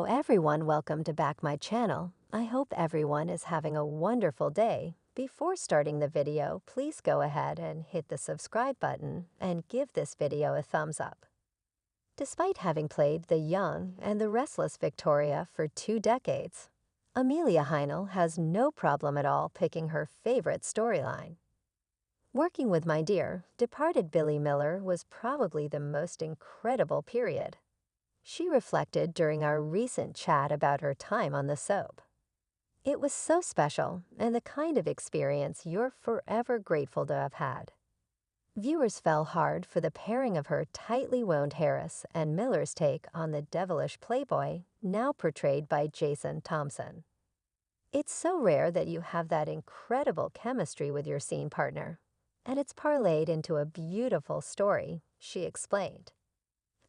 everyone, welcome to back my channel. I hope everyone is having a wonderful day. Before starting the video, please go ahead and hit the subscribe button and give this video a thumbs up. Despite having played the young and the restless Victoria for 2 decades, Amelia Heinle has no problem at all picking her favorite storyline. Working with my dear, departed Billy Miller was probably the most incredible period. She reflected during our recent chat about her time on the soap. It was so special and the kind of experience you're forever grateful to have had. Viewers fell hard for the pairing of her tightly wound Harris and Miller's take on the devilish playboy, now portrayed by Jason Thompson. It's so rare that you have that incredible chemistry with your scene partner, and it's parlayed into a beautiful story, she explained.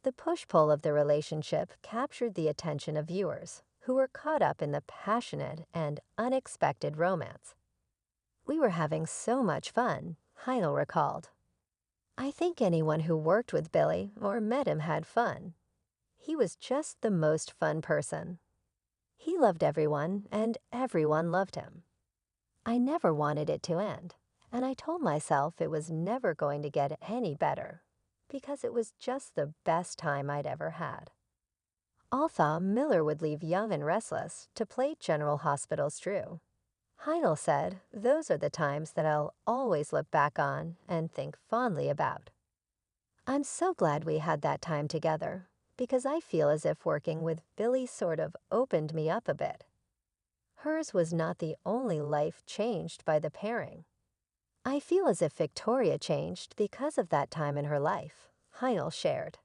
The push-pull of the relationship captured the attention of viewers, who were caught up in the passionate and unexpected romance. "We were having so much fun," Heinle recalled. "I think anyone who worked with Billy or met him had fun. He was just the most fun person. He loved everyone, and everyone loved him. I never wanted it to end, and I told myself it was never going to get any better, because it was just the best time I'd ever had." All thought Miller would leave young and restless to play General Hospital's Drew. Heinle said, "Those are the times that I'll always look back on and think fondly about. I'm so glad we had that time together, because I feel as if working with Billy sort of opened me up a bit." Hers was not the only life changed by the pairing. "I feel as if Victoria changed because of that time in her life," Heinle shared.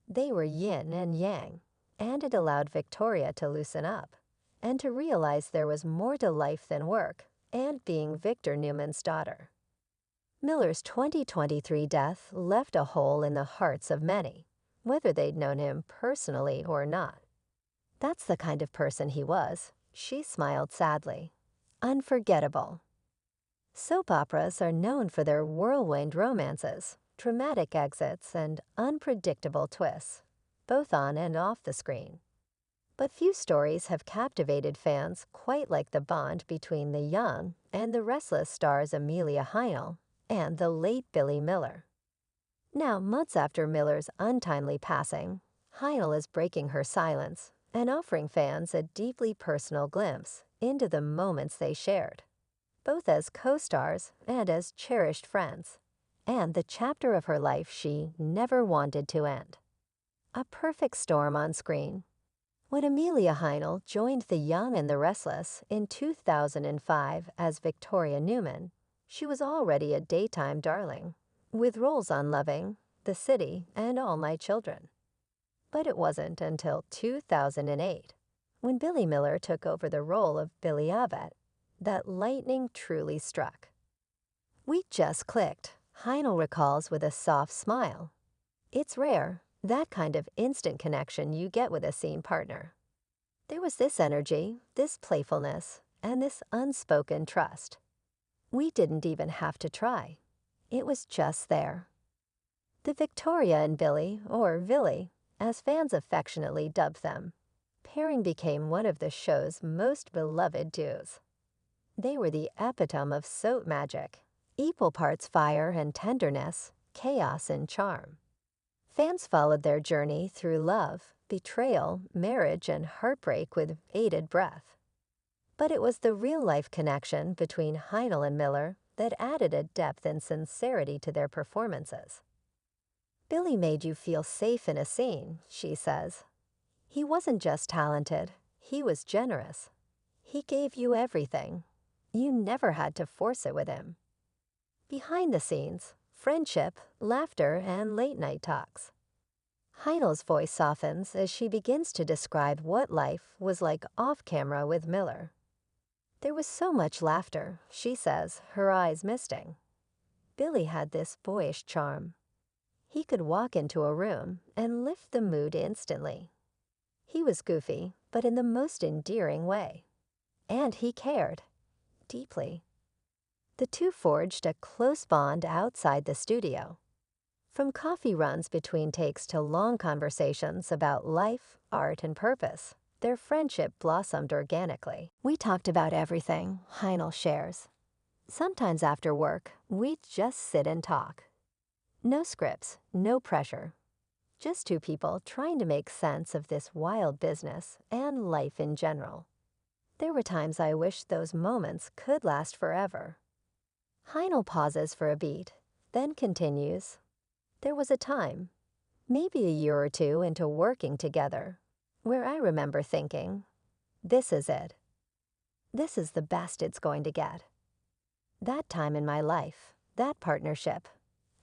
They were yin and yang, and it allowed Victoria to loosen up and to realize there was more to life than work and being Victor Newman's daughter. Miller's 2023 death left a hole in the hearts of many, whether they'd known him personally or not. "That's the kind of person he was," she smiled sadly. "Unforgettable." Soap operas are known for their whirlwind romances, dramatic exits, and unpredictable twists, both on and off the screen. But few stories have captivated fans quite like the bond between the young and the restless stars Amelia Heinle and the late Billy Miller. Now, months after Miller's untimely passing, Heinle is breaking her silence and offering fans a deeply personal glimpse into the moments they shared, both as co-stars and as cherished friends, and the chapter of her life she never wanted to end. A perfect storm on screen. When Amelia Heinle joined The Young and the Restless in 2005 as Victoria Newman, she was already a daytime darling, with roles on Loving, The City, and All My Children. But it wasn't until 2008, when Billy Miller took over the role of Billy Abbott, that lightning truly struck. "We just clicked," Heinle recalls with a soft smile. "It's rare, that kind of instant connection you get with a scene partner. There was this energy, this playfulness, and this unspoken trust. We didn't even have to try. It was just there." The Victoria and Billy, or Villy, as fans affectionately dubbed them, pairing became one of the show's most beloved duos. They were the epitome of soap magic, equal parts fire and tenderness, chaos and charm. Fans followed their journey through love, betrayal, marriage, and heartbreak with bated breath. But it was the real-life connection between Heinle and Miller that added a depth and sincerity to their performances. "Billy made you feel safe in a scene," she says. "He wasn't just talented, he was generous. He gave you everything. You never had to force it with him." Behind the scenes, friendship, laughter, and late-night talks. Heinle's voice softens as she begins to describe what life was like off-camera with Miller. "There was so much laughter," she says, her eyes misting. "Billy had this boyish charm. He could walk into a room and lift the mood instantly. He was goofy, but in the most endearing way. And he cared. Deeply." The two forged a close bond outside the studio. From coffee runs between takes to long conversations about life, art, and purpose, their friendship blossomed organically. We talked about everything, Heinle shares. Sometimes after work, we'd just sit and talk. No scripts, no pressure. Just two people trying to make sense of this wild business and life in general. There were times I wished those moments could last forever. Heinle pauses for a beat, then continues. There was a time, maybe a year or two into working together, where I remember thinking, this is it. This is the best it's going to get. That time in my life, that partnership,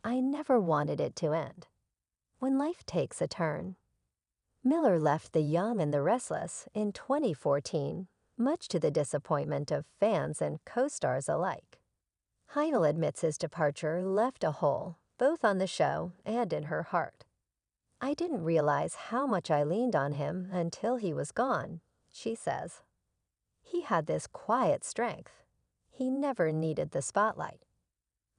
I never wanted it to end. When life takes a turn. Miller left The Young and the Restless in 2014, much to the disappointment of fans and co-stars alike. Heinle admits his departure left a hole, both on the show and in her heart. I didn't realize how much I leaned on him until he was gone, she says. He had this quiet strength. He never needed the spotlight.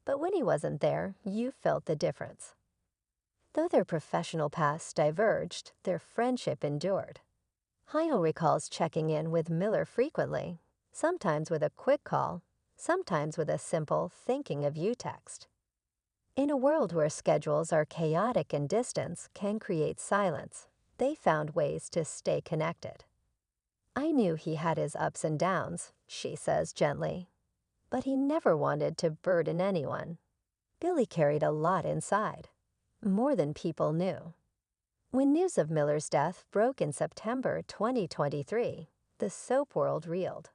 But when he wasn't there, you felt the difference. Though their professional paths diverged, their friendship endured. Heinle recalls checking in with Miller frequently, sometimes with a quick call, sometimes with a simple thinking of you text. In a world where schedules are chaotic and distance can create silence, they found ways to stay connected. I knew he had his ups and downs, she says gently, but he never wanted to burden anyone. Billy carried a lot inside, more than people knew. When news of Miller's death broke in September 2023, the soap world reeled.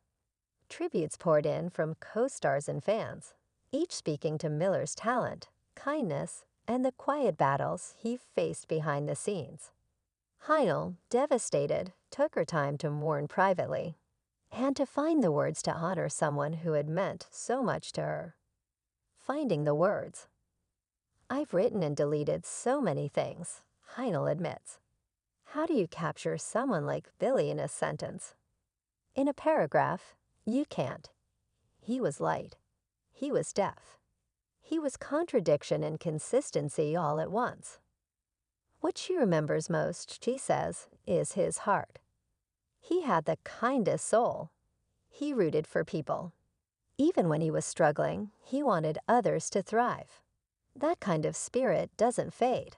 Tributes poured in from co-stars and fans, each speaking to Miller's talent, kindness, and the quiet battles he faced behind the scenes. Heinle, devastated, took her time to mourn privately, and to find the words to honor someone who had meant so much to her. Finding the words. I've written and deleted so many things, Heinle admits. How do you capture someone like Billy in a sentence? In a paragraph, you can't. He was light. He was deaf. He was contradiction and consistency all at once. What she remembers most, she says, is his heart. He had the kindest soul. He rooted for people. Even when he was struggling, he wanted others to thrive. That kind of spirit doesn't fade.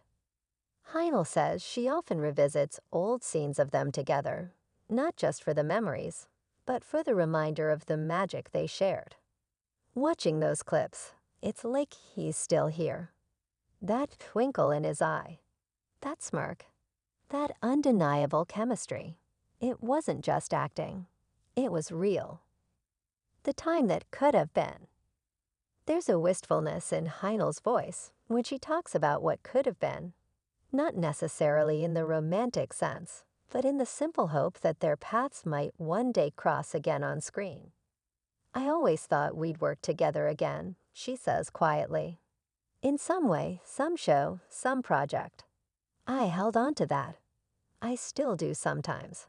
Heinle says she often revisits old scenes of them together, not just for the memories, but for the reminder of the magic they shared. Watching those clips, it's like he's still here. That twinkle in his eye, that smirk, that undeniable chemistry. It wasn't just acting. It was real. The time that could have been. There's a wistfulness in Heinle's voice when she talks about what could have been, not necessarily in the romantic sense, but in the simple hope that their paths might one day cross again on screen. I always thought we'd work together again, she says quietly. In some way, some show, some project. I held on to that. I still do sometimes.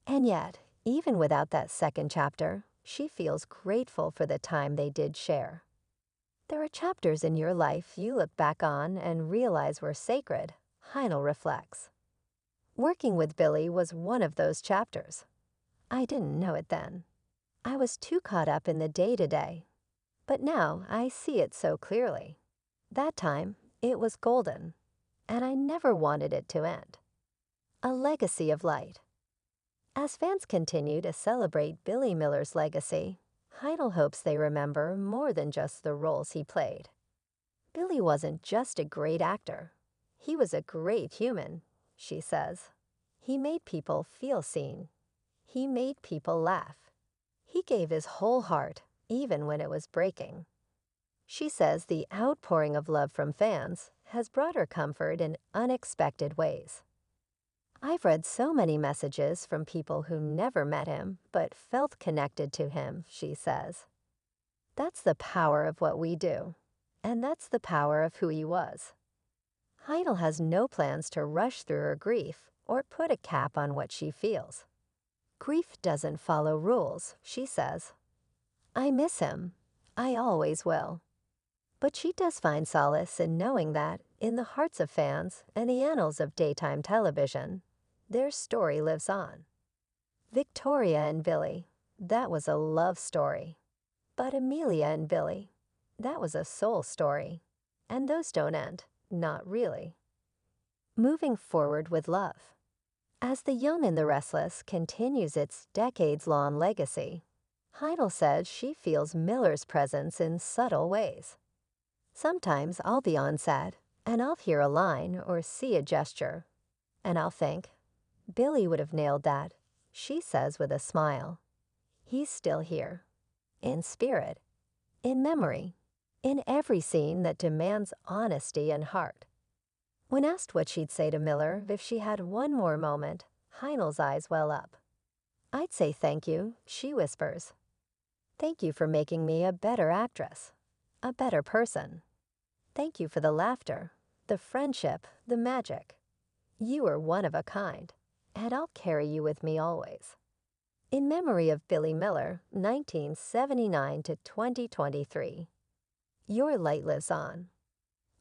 And yet, even without that second chapter, she feels grateful for the time they did share. There are chapters in your life you look back on and realize were sacred, Heinle reflects. Working with Billy was one of those chapters. I didn't know it then. I was too caught up in the day-to-day. But now I see it so clearly. That time, it was golden, and I never wanted it to end. A legacy of light. As fans continue to celebrate Billy Miller's legacy, Heinle hopes they remember more than just the roles he played. Billy wasn't just a great actor. He was a great human, she says. He made people feel seen. He made people laugh. He gave his whole heart, even when it was breaking. She says the outpouring of love from fans has brought her comfort in unexpected ways. I've read so many messages from people who never met him but felt connected to him, she says. That's the power of what we do, and that's the power of who he was. Heinle has no plans to rush through her grief or put a cap on what she feels. Grief doesn't follow rules, she says. I miss him. I always will. But she does find solace in knowing that, in the hearts of fans and the annals of daytime television, their story lives on. Victoria and Billy, that was a love story. But Amelia and Billy, that was a soul story. And those don't end, not really. Moving forward with love. As The Young and the Restless continues its decades-long legacy, Heinle said she feels Miller's presence in subtle ways. Sometimes I'll be on set, and I'll hear a line or see a gesture, and I'll think, Billy would have nailed that, she says with a smile. He's still here. In spirit. In memory. In every scene that demands honesty and heart. When asked what she'd say to Miller if she had one more moment, Heinle's eyes well up. I'd say thank you, she whispers. Thank you for making me a better actress. A better person. Thank you for the laughter, the friendship, the magic. You are one of a kind, and I'll carry you with me always. In memory of Billy Miller, 1979 to 2023. Your light lives on.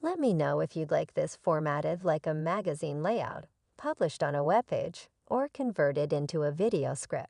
Let me know if you'd like this formatted like a magazine layout, published on a webpage, or converted into a video script.